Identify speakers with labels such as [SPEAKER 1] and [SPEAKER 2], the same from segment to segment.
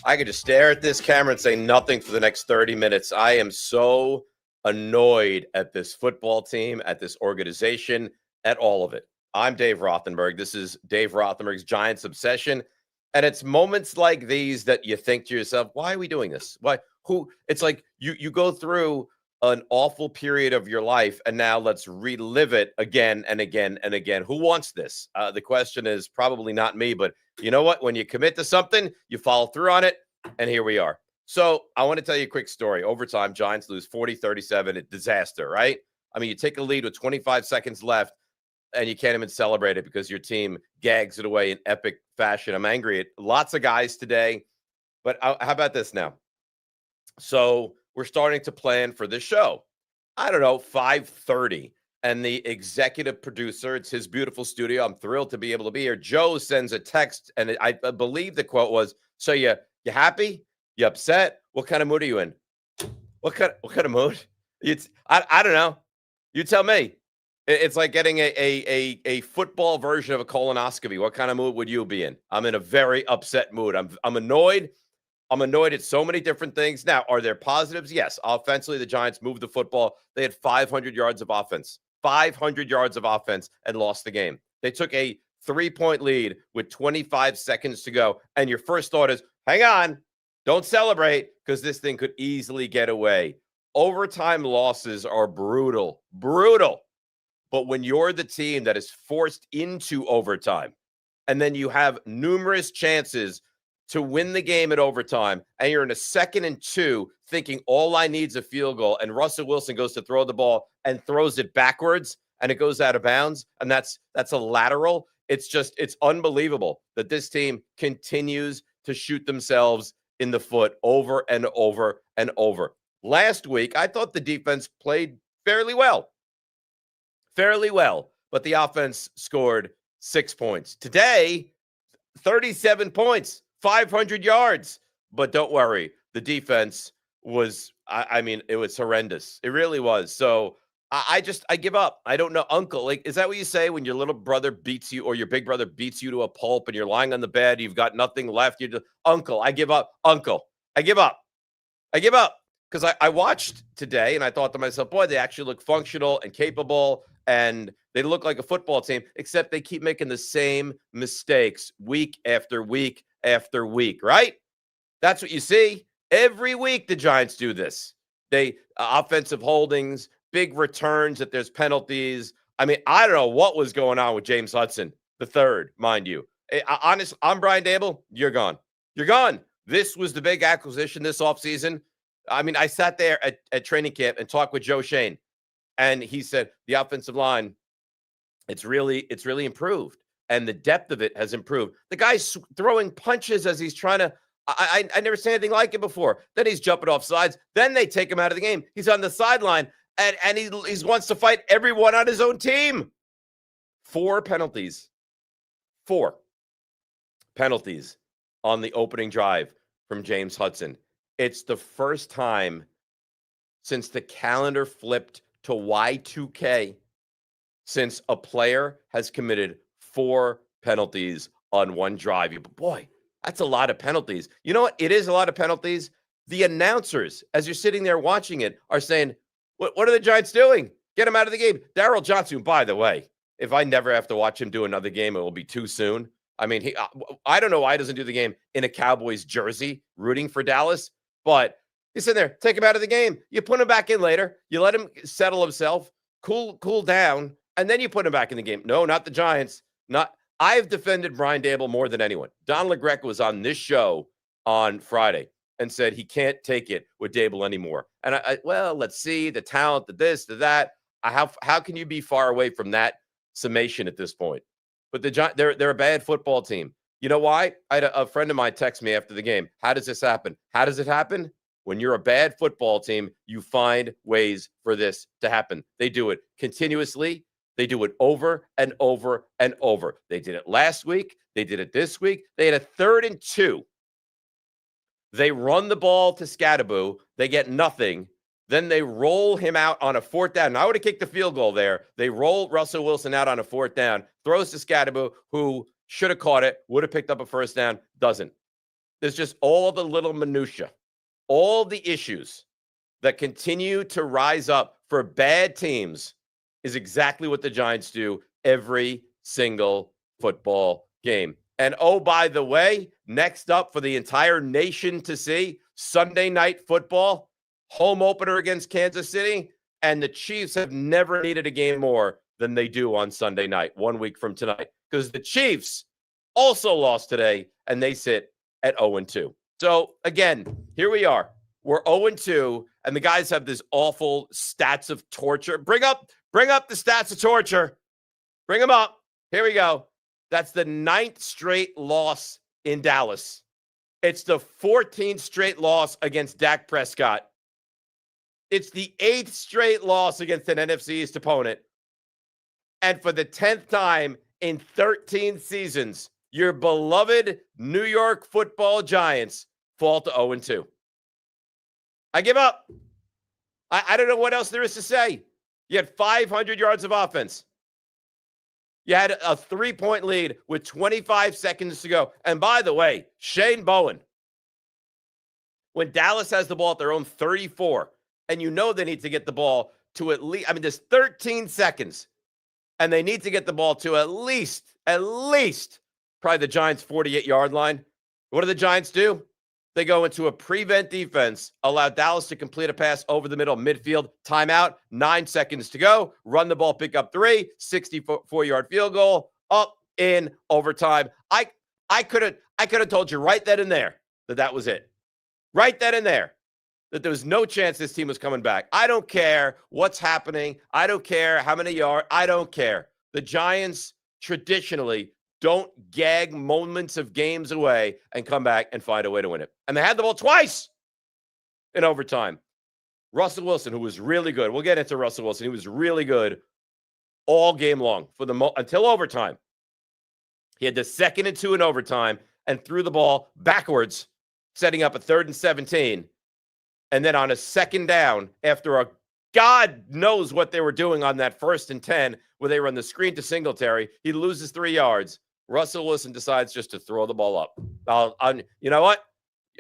[SPEAKER 1] I could just stare at this camera and say nothing for the next 30 minutes. I am so annoyed at this football team, at this organization, at all of it. I'm Dave Rothenberg. This is Dave Rothenberg's Giants Obsession. And it's moments like these that you think to yourself, why are we doing this? Why? Who? It's like you go through an awful period of your life, and now let's relive it again and again and again. Who wants this? The question is probably not me, but you know what? When you commit to something, you follow through on it, and here we are. So I want to tell you a quick story. Overtime, Giants lose 40-37. A disaster, right? I mean, you take a lead with 25 seconds left, and you can't even celebrate it because your team gags it away in epic fashion. I'm angry at lots of guys today, but how about this now? So we're starting to plan for this show. I don't know, 5:30. And the executive producer, it's his beautiful studio. I'm thrilled to be able to be here. Joe sends a text, and I believe the quote was, so you happy? You upset? What kind of mood are you in? What kind of mood? I don't know. You tell me. It's like getting a football version of a colonoscopy. What kind of mood would you be in? I'm in a very upset mood. I'm annoyed. I'm annoyed at so many different things. Now, are there positives? Yes. Offensively, the Giants moved the football. They had 500 yards of offense. 500 yards of offense and lost the game. They took a 3-point lead with 25 seconds to go. And your first thought is, hang on, don't celebrate because this thing could easily get away. Overtime losses are brutal, brutal. But when you're the team that is forced into overtime, and then you have numerous chances to win the game at overtime, and you're in a 2nd and 2 thinking all I need is a field goal, and Russell Wilson goes to throw the ball and throws it backwards, and it goes out of bounds, and that's a lateral. It's unbelievable that this team continues to shoot themselves in the foot over and over and over. Last week, I thought the defense played fairly well, but the offense scored 6 points. Today, 37 points. 500 yards. But don't worry, the defense was, it was horrendous. It really was. So I give up. I don't know. Uncle, like, is that what you say when your little brother beats you or your big brother beats you to a pulp and you're lying on the bed, you've got nothing left. You just, Uncle, I give up. Uncle, I give up. I give up. Because I watched today and I thought to myself, boy, they actually look functional and capable and they look like a football team, except they keep making the same mistakes week after week after week, right? That's what you see. Every week the Giants do this. They offensive holdings, big returns if there's penalties. I mean, I don't know what was going on with James Hudson, the third, mind you. I'm Brian Dable. You're gone. You're gone. This was the big acquisition this offseason. I mean, I sat there at training camp and talked with Joe Shane, and he said the offensive line, it's really improved. And the depth of it has improved. The guy's throwing punches as he's trying to – I never seen anything like it before. Then he's jumping off sides. Then they take him out of the game. He's on the sideline, and he wants to fight everyone on his own team. 4 penalties. 4 penalties on the opening drive from James Hudson. It's the first time since the calendar flipped to Y2K since a player has committed 4 penalties on one drive. But boy, that's a lot of penalties. You know what? It is a lot of penalties. The announcers, as you're sitting there watching it, are saying, what are the Giants doing? Get him out of the game. Darryl Johnson, by the way, if I never have to watch him do another game, it will be too soon. I mean, I don't know why he doesn't do the game in a Cowboys jersey rooting for Dallas, but he's sitting there, take him out of the game. You put him back in later. You let him settle himself, cool down, and then you put him back in the game. No, not the Giants. I've defended Brian Dable more than anyone. Don LaGreca was on this show on Friday and said he can't take it with Dable anymore. And well, let's see the talent, the this, the that. How can you be far away from that summation at this point? But they're a bad football team. You know why? I had a friend of mine text me after the game. How does this happen? How does it happen? When you're a bad football team, you find ways for this to happen. They do it continuously. They do it over and over and over. They did it last week. They did it this week. They had a 3rd and 2. They run the ball to Scadaboo. They get nothing. Then they roll him out on a 4th down. Now, I would have kicked the field goal there. They roll Russell Wilson out on a 4th down, throws to Scadaboo, who should have caught it, would have picked up a 1st down, doesn't. There's just all the little minutia, all the issues that continue to rise up for bad teams is exactly what the Giants do every single football game. And oh, by the way, next up for the entire nation to see, Sunday Night Football, home opener against Kansas City, and the Chiefs have never needed a game more than they do on Sunday night, 1 week from tonight, because the Chiefs also lost today, and they sit at 0-2. So, again, here we are. We're 0-2, and the guys have this awful stats of torture. Bring up the stats of torture. Bring them up. Here we go. That's the 9th straight loss in Dallas. It's the 14th straight loss against Dak Prescott. It's the 8th straight loss against an NFC East opponent. And for the 10th time in 13 seasons, your beloved New York Football Giants fall to 0-2. I give up. I don't know what else there is to say. You had 500 yards of offense. You had a 3-point lead with 25 seconds to go. And by the way, Shane Bowen, when Dallas has the ball at their own 34, and you know they need to get the ball to at least, there's 13 seconds, and they need to get the ball to at least probably the Giants' 48-yard line. What do the Giants do? They go into a prevent defense, allow Dallas to complete a pass over the middle midfield, timeout, 9 seconds to go, run the ball, pick up 3, 64-yard field goal, up in overtime. I could have told you right then and there that was it. Right then and there, that there was no chance this team was coming back. I don't care what's happening. I don't care how many yards. I don't care. The Giants traditionally don't gag moments of games away and come back and find a way to win it. And they had the ball twice in overtime. Russell Wilson, who was really good. We'll get into Russell Wilson. He was really good all game long until overtime. He had the 2nd and 2 in overtime and threw the ball backwards, setting up a 3rd and 17. And then on a 2nd down, after a God knows what they were doing on that 1st and 10, where they run the screen to Singletary, he loses 3 yards. Russell Wilson decides just to throw the ball up. You know what?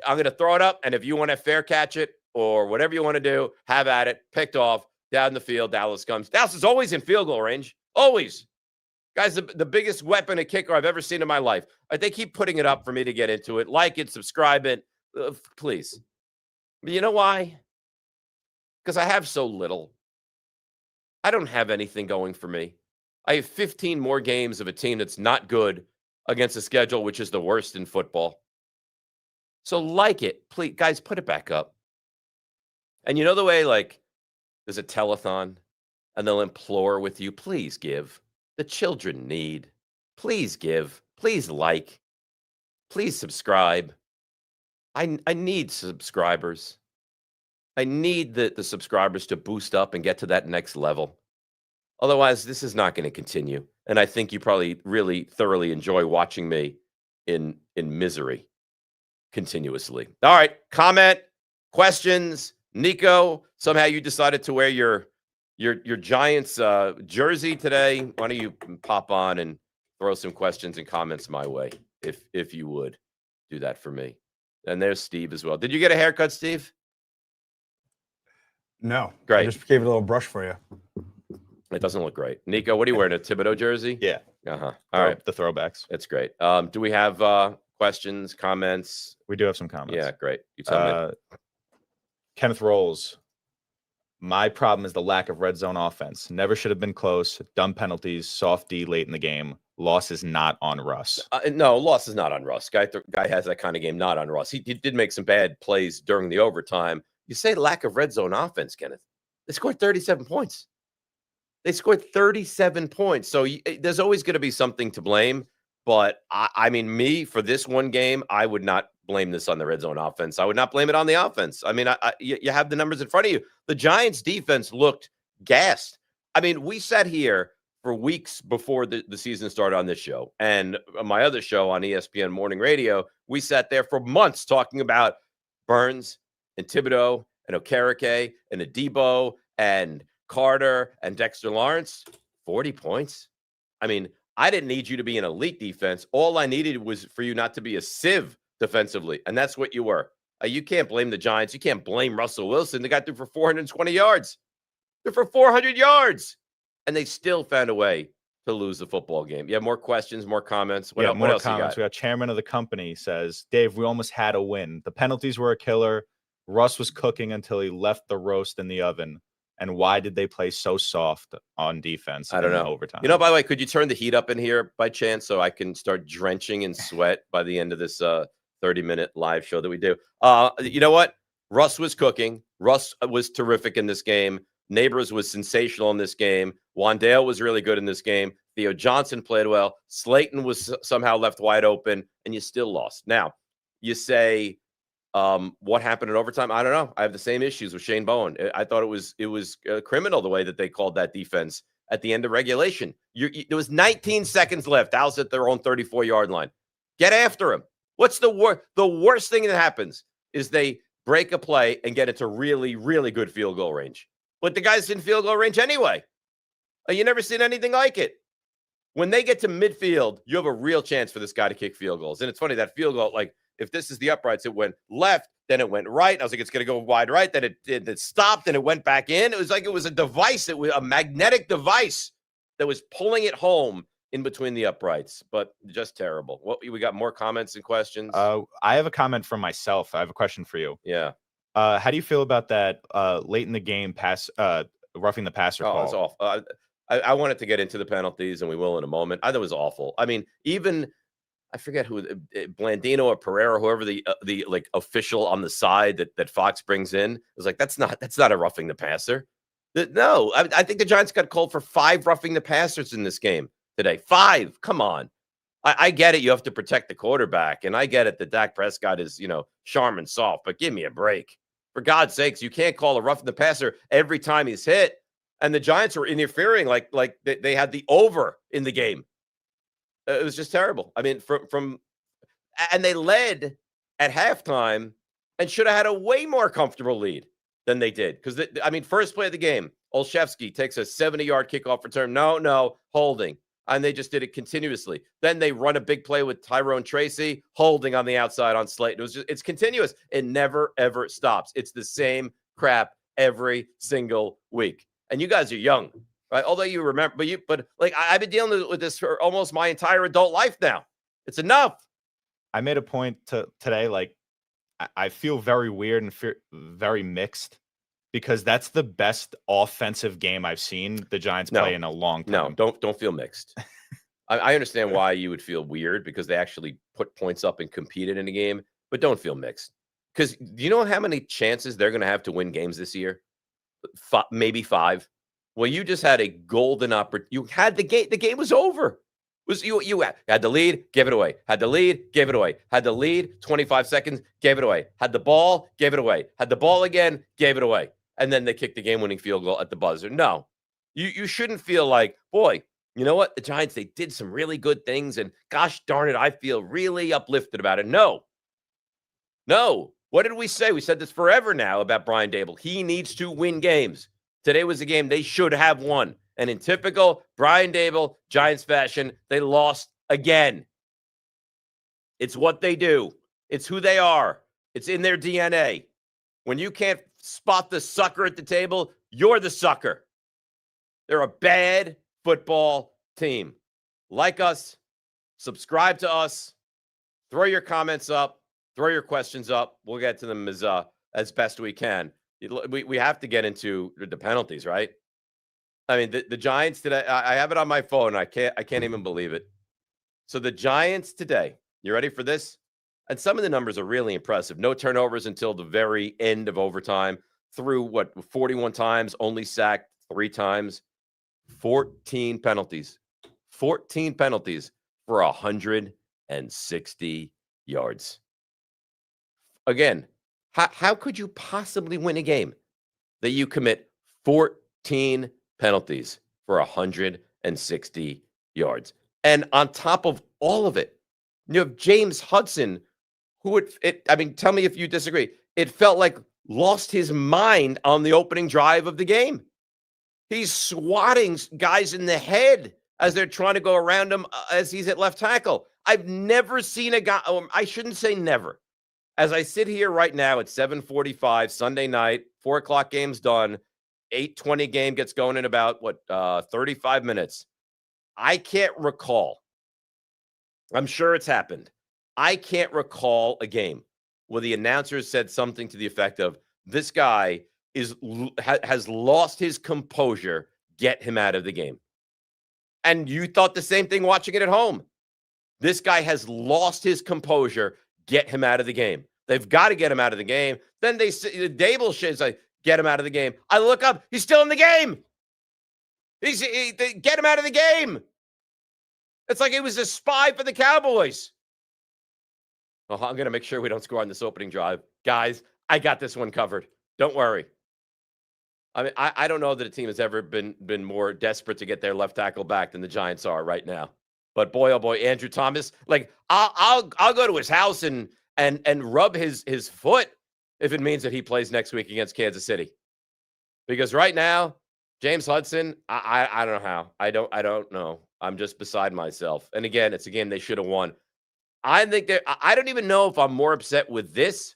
[SPEAKER 1] I'm going to throw it up, and if you want to fair catch it or whatever you want to do, have at it. Picked off, down the field, Dallas comes. Dallas is always in field goal range. Always. Guys, the biggest weapon at kicker I've ever seen in my life. They keep putting it up for me to get into it. Like it, subscribe it, please. But you know why? Because I have so little. I don't have anything going for me. I have 15 more games of a team that's not good against a schedule which is the worst in football. So like it, please, guys, put it back up. And you know the way, like, there's a telethon and they'll implore with you, please give. The children need. Please give. Please like. Please subscribe. I need subscribers. I need the subscribers to boost up and get to that next level. Otherwise, this is not going to continue. And I think you probably really thoroughly enjoy watching me in misery continuously. All right, comment, questions. Nico, somehow you decided to wear your Giants jersey today. Why don't you pop on and throw some questions and comments my way, if you would do that for me. And there's Steve as well. Did you get a haircut, Steve?
[SPEAKER 2] No.
[SPEAKER 1] Great.
[SPEAKER 2] I just gave it a little brush for you.
[SPEAKER 1] It doesn't look great. Nico, what are you wearing? A Thibodeau jersey?
[SPEAKER 3] Yeah.
[SPEAKER 1] Uh-huh. All right.
[SPEAKER 3] The throwbacks.
[SPEAKER 1] That's great. Do we have questions, comments?
[SPEAKER 3] We do have some comments.
[SPEAKER 1] Yeah, great. You tell me.
[SPEAKER 3] Kenneth Rolls. My problem is the lack of red zone offense. Never should have been close. Dumb penalties, soft D late in the game. Loss is not on Russ.
[SPEAKER 1] No, loss is not on Russ. Guy has that kind of game, not on Russ. He did make some bad plays during the overtime. You say lack of red zone offense, Kenneth. They scored 37 points. They scored 37 points. So there's always going to be something to blame. But, I mean, for this one game, I would not blame this on the red zone offense. I would not blame it on the offense. I mean, you have the numbers in front of you. The Giants' defense looked gassed. I mean, we sat here for weeks before the season started on this show. And my other show on ESPN Morning Radio, we sat there for months talking about Burns and Thibodeau and Okereke and Adebo and Carter and Dexter Lawrence. 40 points. I mean, I didn't need you to be an elite defense. All I needed was for you not to be a sieve defensively, and that's what you were. You can't blame the Giants. You can't blame Russell Wilson. They got through for 420 yards. They're for 400 yards, and they still found a way to lose the football game. You have more questions, more comments. What else you got?
[SPEAKER 3] We got chairman of the company says, Dave, we almost had a win. The penalties were a killer. Russ was cooking until he left the roast in the oven. And why did they play so soft on defense?
[SPEAKER 1] I don't know.
[SPEAKER 3] Overtime.
[SPEAKER 1] You know, by the way, could you turn the heat up in here by chance so I can start drenching in sweat by the end of this 30-minute live show that we do? You know what? Russ was cooking. Russ was terrific in this game. Neighbors was sensational in this game. Wandale was really good in this game. Theo Johnson played well. Slayton was somehow left wide open, and you still lost. Now, you say, what happened in overtime? I don't know. I have the same issues with Shane Bowen. I thought it was criminal the way that they called that defense at the end of regulation. There was 19 seconds left. Dallas at their own 34-yard line. Get after him. What's the worst? The worst thing that happens is they break a play and get into really, really good field goal range. But the guy's in field goal range anyway. You never seen anything like it. When they get to midfield, you have a real chance for this guy to kick field goals. And it's funny, that field goal, like, if this is the uprights, it went left, then it went right. I was like, it's going to go wide right. Then it stopped, and it went back in. It was like it was a device. It was a magnetic device that was pulling it home in between the uprights. But just terrible. We got more comments and questions?
[SPEAKER 3] I have a comment from myself. I have a question for you.
[SPEAKER 1] Yeah.
[SPEAKER 3] How do you feel about that late in the game roughing the passer call?
[SPEAKER 1] It's awful. I wanted to get into the penalties, and we will in a moment. I thought it was awful. I mean, even I forget who, Blandino or Pereira, whoever the like official on the side that Fox brings in, was like, that's not a roughing the passer. No, I think the Giants got called for 5 roughing the passers in this game today. 5. Come on. I get it. You have to protect the quarterback, and I get it that Dak Prescott is, sharp and soft, but give me a break. For God's sakes, you can't call a roughing the passer every time he's hit. And the Giants were interfering like they had the over in the game. It was just terrible. I mean, and they led at halftime and should have had a way more comfortable lead than they did. Because, first play of the game, Olszewski takes a 70-yard kickoff return. No, holding. And they just did it continuously. Then they run a big play with Tyrone Tracy, holding on the outside on Slayton. It's continuous. It never, ever stops. It's the same crap every single week. And you guys are young, right? Although you remember, but I've been dealing with this for almost my entire adult life now. It's enough.
[SPEAKER 3] I made a point today, like, I feel very weird and very mixed, because that's the best offensive game I've seen the Giants play in a long time.
[SPEAKER 1] No, don't feel mixed. I understand why you would feel weird, because they actually put points up and competed in a game, but don't feel mixed. Because do you know how many chances they're going to have to win games this year? Maybe 5. Well, you just had a golden opportunity. You had the game. The game was over. You had the lead, gave it away. Had the lead, gave it away. Had the lead, 25 seconds, gave it away. Had the ball, gave it away. Had the ball again, gave it away. And then they kicked the game-winning field goal at the buzzer. No, you shouldn't feel like, boy, you know what? The Giants, they did some really good things, and gosh darn it, I feel really uplifted about it. No. What did we say? We said this forever now about Brian Daboll. He needs to win games. Today was a game they should have won. And in typical Brian Daboll, Giants fashion, they lost again. It's what they do. It's who they are. It's in their DNA. When you can't spot the sucker at the table, you're the sucker. They're a bad football team. Like us, subscribe to us, throw your comments up, throw your questions up. We'll get to them as best we can. We have to get into the penalties, right? I mean, the Giants today, I have it on my phone. I can't even believe it. So the Giants today, you ready for this? And some of the numbers are really impressive. No turnovers until the very end of overtime. Through 41 times, only sacked 3 times. 14 penalties. 14 penalties for 160 yards. Again, how could you possibly win a game that you commit 14 penalties for 160 yards? And on top of all of it, you have James Hudson, who tell me if you disagree. It felt like lost his mind on the opening drive of the game. He's swatting guys in the head as they're trying to go around him as he's at left tackle. I've never seen a guy, I shouldn't say never. As I sit here right now at 7:45 Sunday night, 4 o'clock game's done, 8:20 game gets going in about, 35 minutes. I can't recall. I'm sure it's happened. I can't recall a game where the announcer said something to the effect of, this guy has lost his composure, get him out of the game. And you thought the same thing watching it at home. This guy has lost his composure, get him out of the game. They've got to get him out of the game. Then Dable shit's like, get him out of the game. I look up, he's still in the game. Get him out of the game. It's like he was a spy for the Cowboys. Well, I'm going to make sure we don't score on this opening drive. Guys, I got this one covered. Don't worry. I mean, I don't know that a team has ever been more desperate to get their left tackle back than the Giants are right now. But boy, oh boy, Andrew Thomas, like I'll go to his house and rub his foot if it means that he plays next week against Kansas City. Because right now, James Hudson, I don't know how. I don't know. I'm just beside myself. And again, it's a game they should have won. I think I don't even know if I'm more upset with this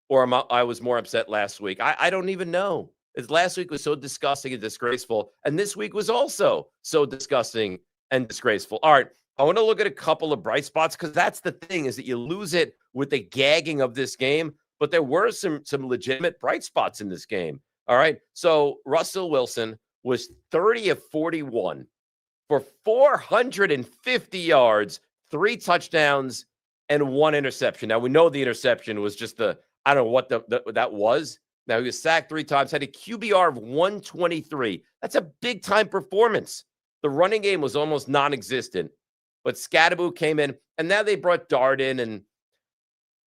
[SPEAKER 1] or I was more upset last week. I don't even know. Last week was so disgusting and disgraceful, and this week was also so disgusting and disgraceful. All right, I want to look at a couple of bright spots because that's the thing, is that you lose it with the gagging of this game, but there were some legitimate bright spots in this game. All right, so Russell Wilson was 30 of 41 for 450 yards, 3 touchdowns, and 1 interception. Now, we know the interception was just I don't know what that was. Now, he was sacked 3 times, had a QBR of 123. That's a big-time performance. The running game was almost non-existent, but Scadaboo came in, and now they brought Dart in, and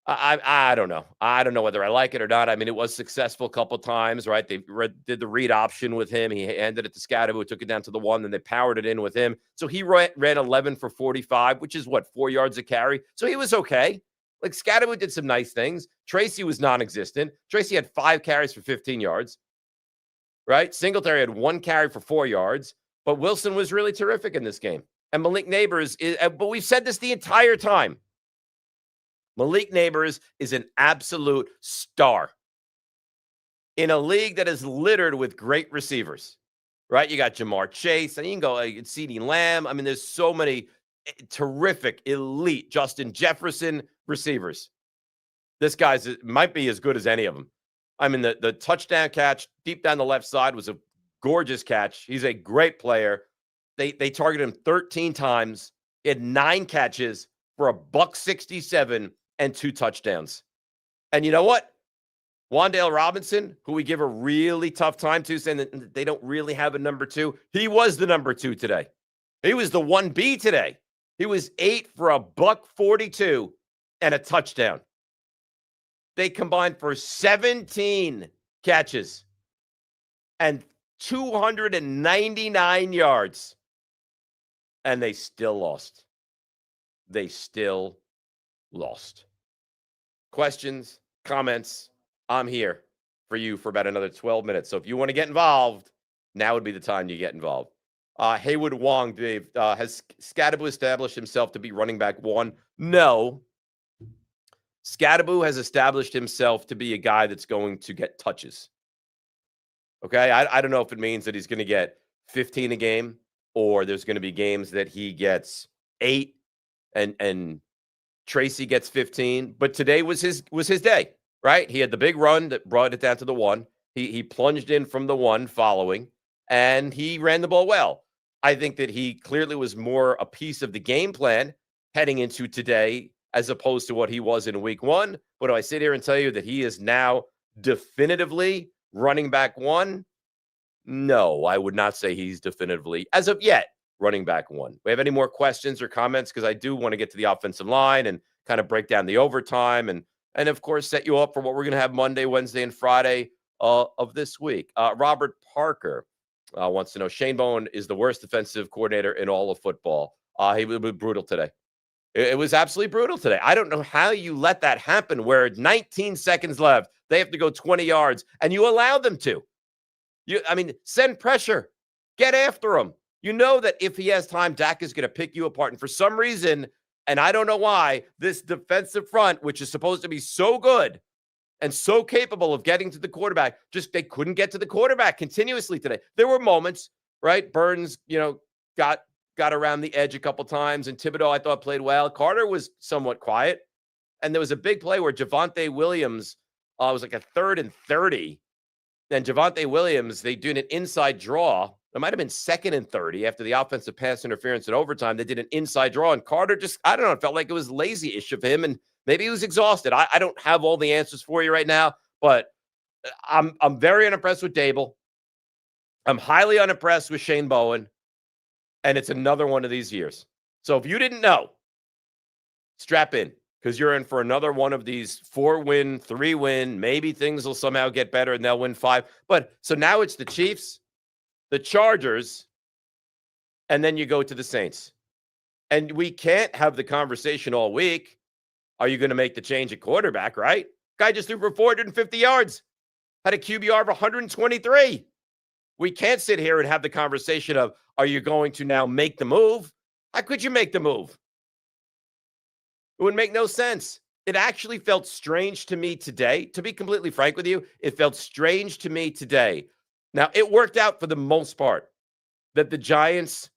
[SPEAKER 1] I don't know. I don't know whether I like it or not. I mean, it was successful a couple times, right? They did the read option with him. He handed it to Scadaboo, took it down to the 1, then they powered it in with him. So he ran 11 for 45, which is, 4 yards a carry? So he was okay. Like, Scadaboo did some nice things. Tracy was non-existent. Tracy had 5 carries for 15 yards, right? Singletary had 1 carry for 4 yards, but Wilson was really terrific in this game. And Malik Neighbors, but we've said this the entire time. Malik Neighbors is an absolute star in a league that is littered with great receivers, right? You got Jamar Chase, and you can go CeeDee Lamb. I mean, there's so many terrific, elite Justin Jefferson receivers. This guy's might be as good as any of them. I mean, the touchdown catch deep down the left side was a gorgeous catch. He's a great player. They targeted him 13 times. He had 9 catches for $167 and 2 touchdowns. And you know what? Wan'Dale Robinson, who we give a really tough time to, saying that they don't really have a number 2. He was the number 2 today. He was the 1B today. He was 8 for $142 and a touchdown. They combined for 17 catches and 299 yards. And they still lost. They still lost. Questions, comments, I'm here for you for about another 12 minutes. So if you want to get involved, now would be the time you get involved. Haywood Wong, Dave, has Scadaboo established himself to be running back 1? No. Scadaboo has established himself to be a guy that's going to get touches. Okay? I don't know if it means that he's going to get 15 a game, or there's going to be games that he gets 8 and Tracy gets 15. But today was his day, right? He had the big run that brought it down to the 1. He plunged in from the 1 following, and he ran the ball well. I think that he clearly was more a piece of the game plan heading into today as opposed to what he was in week 1. But do I sit here and tell you that he is now definitively running back 1? No, I would not say he's definitively, as of yet, running back 1. We have any more questions or comments? Because I do want to get to the offensive line and kind of break down the overtime and of course, set you up for what we're going to have Monday, Wednesday, and Friday of this week. Robert Parker wants to know, Shane Bowen is the worst defensive coordinator in all of football. He was brutal today. It was absolutely brutal today. I don't know how you let that happen where 19 seconds left, they have to go 20 yards, and you allow them to. Send pressure. Get after him. You know that if he has time, Dak is going to pick you apart. And for some reason, And I don't know why this defensive front, which is supposed to be so good and so capable of getting to the quarterback, just they couldn't get to the quarterback continuously today. There were moments, right? Burns, got around the edge a couple times, and Thibodeau, I thought, played well. Carter was somewhat quiet. And there was a big play where Javonte Williams was like a 3rd and 30. Then Javonte Williams, they did an inside draw. It might have been 2nd and 30 after the offensive pass interference in overtime. They did an inside draw, and Carter just, I don't know, it felt like it was lazy-ish of him, and maybe he was exhausted. I don't have all the answers for you right now, but I'm very unimpressed with Dable. I'm highly unimpressed with Shane Bowen, and it's another one of these years. So if you didn't know, strap in, because you're in for another one of these 4-win, 3-win. Maybe things will somehow get better and they'll win 5. But so now it's the Chiefs, the Chargers, and then you go to the Saints. And we can't have the conversation all week. Are you going to make the change at quarterback, right? Guy just threw for 450 yards, had a QBR of 123. We can't sit here and have the conversation of, are you going to now make the move? How could you make the move? It would make no sense. It actually felt strange to me today. To be completely frank with you, it felt strange to me today. Now, it worked out for the most part that the Giants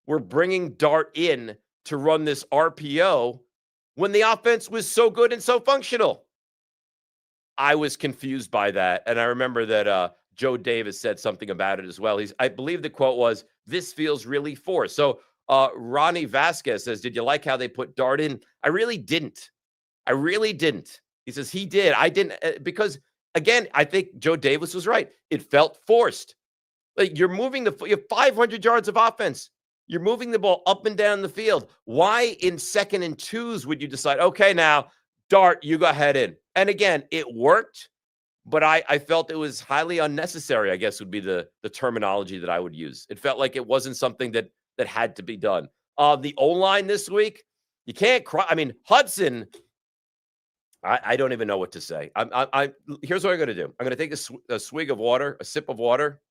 [SPEAKER 1] were bringing Dart in to run this RPO when the offense was so good and so functional. I was confused by that. And I remember that Joe Davis said something about it as well. I believe the quote was, "This feels really forced." So Ronnie Vasquez says, "Did you like how they put Dart in?" I really didn't. He says he did. I didn't, because again, I think Joe Davis was right. It felt forced. Like you have 500 yards of offense. You're moving the ball up and down the field. Why in 2nd and 2s would you decide, okay, now Dart, you go ahead in? And again, it worked, but I felt it was highly unnecessary, I guess would be the terminology that I would use. It felt like it wasn't something that had to be done. The O-line this week, you can't cry. I mean, Hudson, I don't even know what to say. Here's what I'm going to do. I'm going to take a swig of water, a sip of water.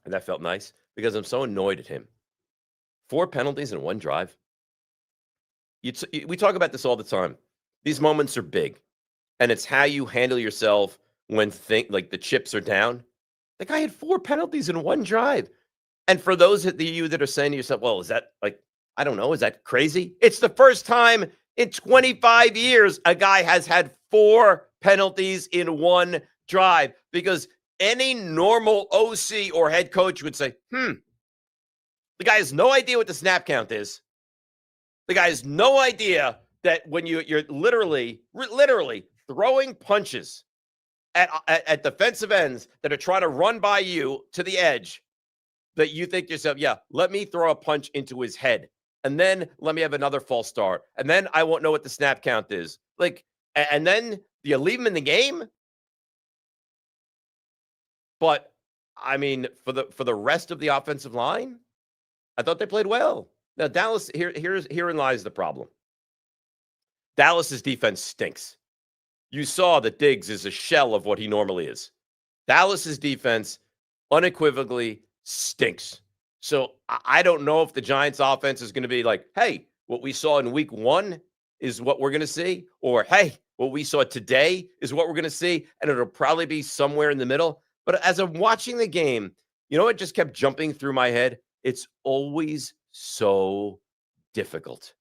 [SPEAKER 1] And that felt nice because I'm so annoyed at him. 4 penalties in 1 drive. We talk about this all the time. These moments are big. And it's how you handle yourself when like the chips are down. The guy had 4 penalties in 1 drive. And for those of you that are saying to yourself, well, is that like, I don't know, is that crazy? It's the first time in 25 years a guy has had 4 penalties in 1 drive, because any normal OC or head coach would say, the guy has no idea what the snap count is. The guy has no idea that when you're literally throwing punches at defensive ends that are trying to run by you to the edge, that you think to yourself, yeah, let me throw a punch into his head, and then let me have another false start, and then I won't know what the snap count is. Like, and then you leave him in the game. But I mean, for the rest of the offensive line, I thought they played well. Now, Dallas, herein lies the problem. Dallas's defense stinks. You saw that Diggs is a shell of what he normally is. Dallas's defense unequivocally stinks. So I don't know if the Giants offense is going to be like, hey, what we saw in week 1 is what we're going to see, or hey, what we saw today is what we're going to see, and it'll probably be somewhere in the middle. But as I'm watching the game, you know what just kept jumping through my head? It's always so difficult.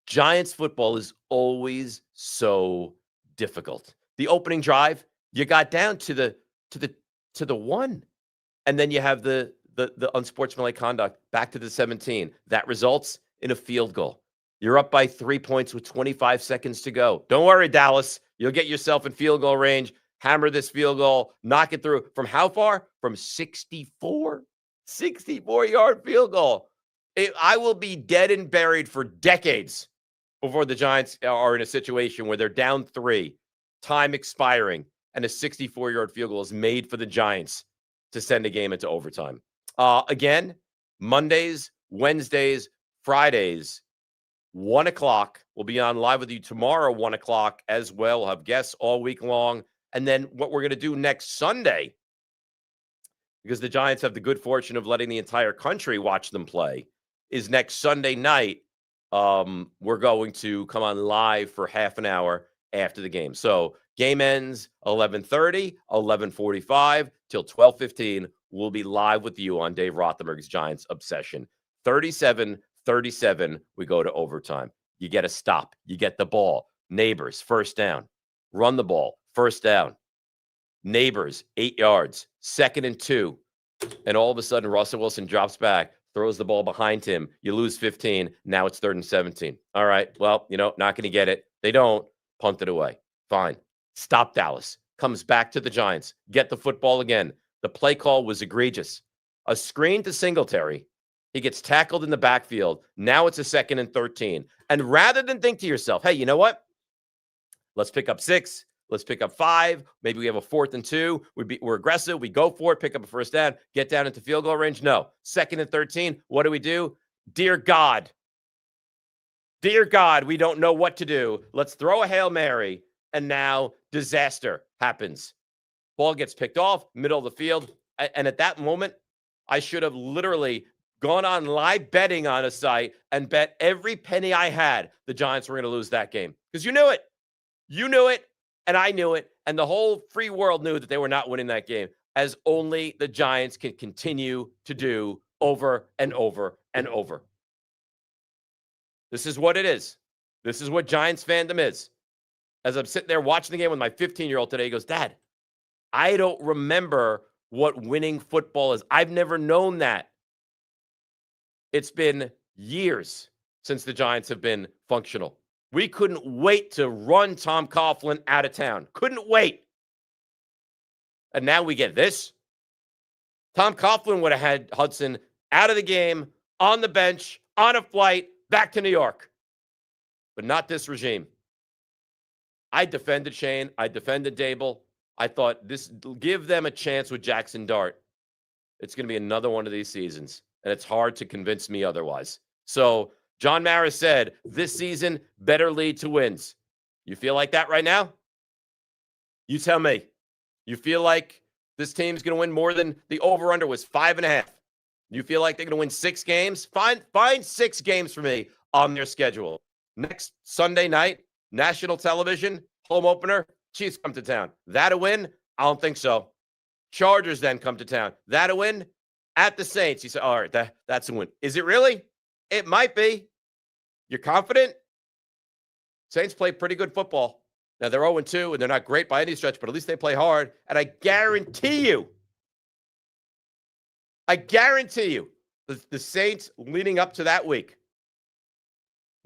[SPEAKER 1] Giants football is always so difficult. The opening drive, you got down to the 1, and then you have the unsportsmanlike conduct back to the 17. That results in a field goal. You're up by 3 points with 25 seconds to go. Don't worry, Dallas. You'll get yourself in field goal range. Hammer this field goal, knock it through. From how far? From 64? 64-yard field goal. I will be dead and buried for decades before the Giants are in a situation where they're down 3, time expiring, and a 64-yard field goal is made for the Giants to send a game into overtime. Again, Mondays, Wednesdays, Fridays, 1 o'clock. We'll be on live with you tomorrow, 1 o'clock as well. We'll have guests all week long. And then what we're going to do next Sunday, because the Giants have the good fortune of letting the entire country watch them play, is next Sunday night. We're going to come on live for half an hour after the game. So game ends 11:30, 11:45 till 12:15. We'll be live with you on Dave Rothenberg's Giants Obsession. 37-37, we go to overtime. You get a stop. You get the ball. Neighbors, first down. Run the ball, first down. Neighbors, 8 yards. 2nd and 2. And all of a sudden, Russell Wilson drops back, throws the ball behind him. You lose 15. Now it's 3rd and 17. All right, well, not going to get it. They don't. Punt it away. Fine. Stop Dallas. Comes back to the Giants. Get the football again. The play call was egregious. A screen to Singletary. He gets tackled in the backfield. Now it's a 2nd and 13. And rather than think to yourself, hey, you know what? Let's pick up 6. Let's pick up 5. Maybe we have a 4th and 2. We're aggressive. We go for it. Pick up a first down. Get down into field goal range. No. 2nd and 13. What do? Dear God. Dear God, we don't know what to do. Let's throw a Hail Mary. And now disaster happens. Ball gets picked off, middle of the field. And at that moment, I should have literally gone on live betting on a site and bet every penny I had the Giants were going to lose that game. Because you knew it. You knew it, and I knew it, and the whole free world knew that they were not winning that game, as only the Giants can continue to do over and over and over. This is what it is. This is what Giants fandom is. As I'm sitting there watching the game with my 15-year-old today, he goes, Dad, I don't remember what winning football is. I've never known that. It's been years since the Giants have been functional. We couldn't wait to run Tom Coughlin out of town. Couldn't wait. And now we get this. Tom Coughlin would have had Hudson out of the game, on the bench, on a flight, back to New York. But not this regime. I defended Shane. I defended Dable. I thought give them a chance with Jackson Dart. It's going to be another one of these seasons. And it's hard to convince me otherwise. So John Mara said, this season better lead to wins. You feel like that right now? You tell me. You feel like this team's going to win more than the over-under was 5.5? You feel like they're going to win 6 games? Find 6 games for me on their schedule. Next Sunday night, national television, home opener, Chiefs come to town. That a win? I don't think so. Chargers then come to town. That a win? At the Saints. You say, all right, that's a win. Is it really? It might be. You're confident? Saints play pretty good football. Now, they're 0-2, and they're not great by any stretch, but at least they play hard. And I guarantee you, the Saints leading up to that week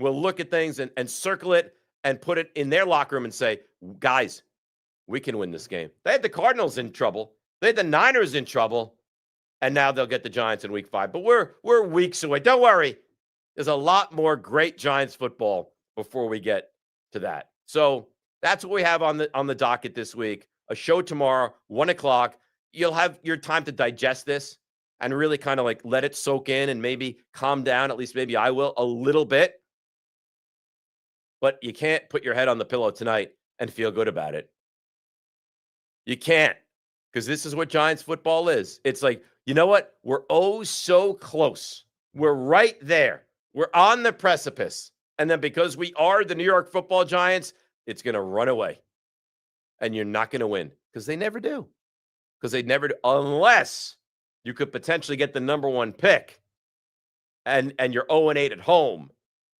[SPEAKER 1] will look at things and circle it and put it in their locker room and say, guys, we can win this game. They had the Cardinals in trouble. They had the Niners in trouble. And now they'll get the Giants in week 5. But we're weeks away. Don't worry. There's a lot more great Giants football before we get to that. So that's what we have on the docket this week. A show tomorrow, 1 o'clock. You'll have your time to digest this and really kind of like let it soak in and maybe calm down. At least maybe I will a little bit. But you can't put your head on the pillow tonight and feel good about it. You can't, because this is what Giants football is. It's like, you know what? We're oh so close. We're right there. We're on the precipice. And then because we are the New York Football Giants, it's going to run away. And you're not going to win, because they never do. Because they never do, unless you could potentially get the number 1 pick and you're 0-8 at home.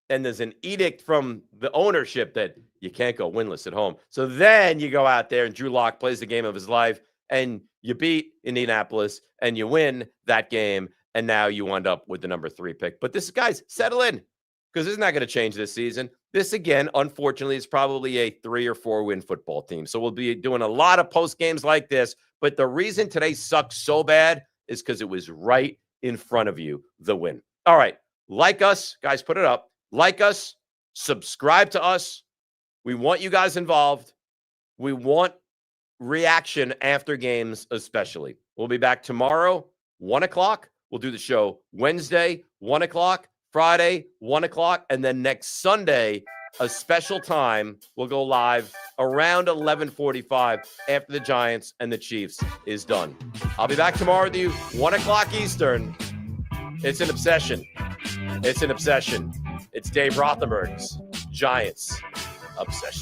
[SPEAKER 1] And there's an edict from the ownership that you can't go winless at home. So then you go out there and Drew Lock plays the game of his life and you beat Indianapolis and you win that game. And now you wind up with the number 3 pick. But this, guys, settle in, because this is not going to change this season. This, again, unfortunately, is probably a 3 or 4 win football team. So we'll be doing a lot of post games like this. But the reason today sucks so bad is because it was right in front of you, the win. All right. Like us, guys, put it up. Like us, subscribe to us. We want you guys involved. We want reaction after games, especially. We'll be back tomorrow, 1 o'clock. We'll do the show Wednesday, 1 o'clock, Friday, 1 o'clock, and then next Sunday, a special time. We'll go live around 11:45 after the Giants and the Chiefs is done. I'll be back tomorrow with you, 1 o'clock Eastern. It's an obsession. It's an obsession. It's Dave Rothenberg's Giants obsession.